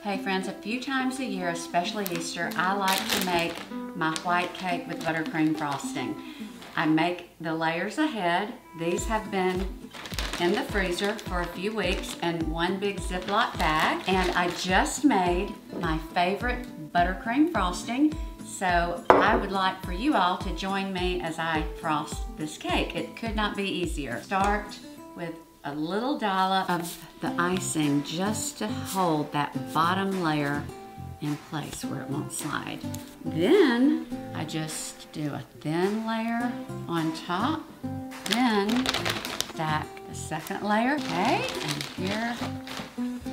Hey friends, a few times a year, especially Easter, I like to make my white cake with buttercream frosting. I make the layers ahead. These have been in the freezer for a few weeks in one big Ziploc bag. And I just made my favorite buttercream frosting. So I would like for you all to join me as I frost this cake. It could not be easier. Start with a little dollop of the icing just to hold that bottom layer in place where it won't slide. Then I just do a thin layer on top, then stack the second layer, okay? And here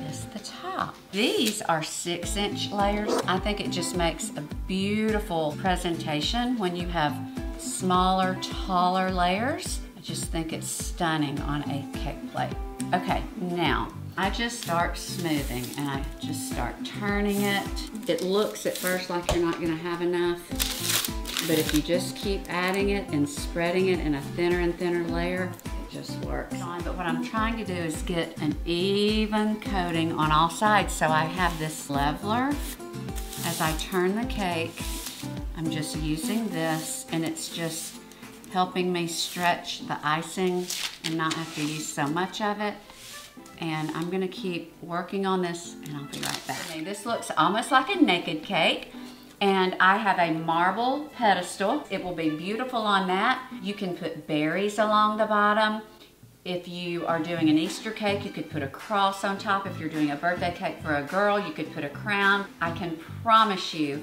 is the top. These are 6-inch layers. I think it just makes a beautiful presentation when you have smaller, taller layers. I just think it's stunning on a cake plate. Okay, now I just start smoothing and I just start turning it. It looks at first like you're not gonna have enough, but if you just keep adding it and spreading it in a thinner and thinner layer, it just works. But what I'm trying to do is get an even coating on all sides. So I have this leveler. As I turn the cake, I'm just using this and it's just helping me stretch the icing and not have to use so much of it. And I'm gonna keep working on this and I'll be right back. Okay, this looks almost like a naked cake. And I have a marble pedestal. It will be beautiful on that. You can put berries along the bottom. If you are doing an Easter cake, you could put a cross on top. If you're doing a birthday cake for a girl, you could put a crown. I can promise you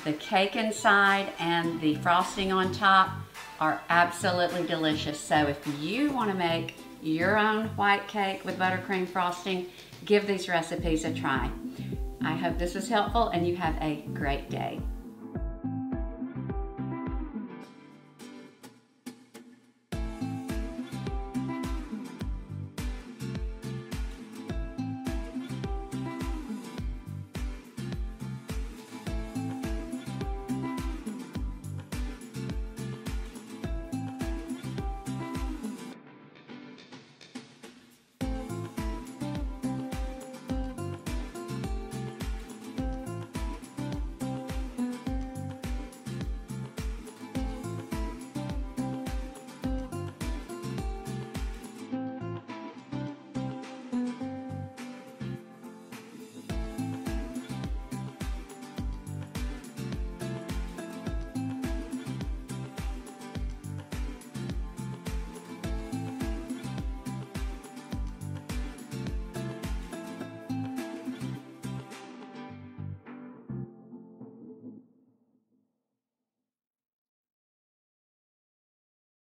the cake inside and the frosting on top are absolutely delicious. So if you want to make your own white cake with buttercream frosting, give these recipes a try. I hope this was helpful and you have a great day.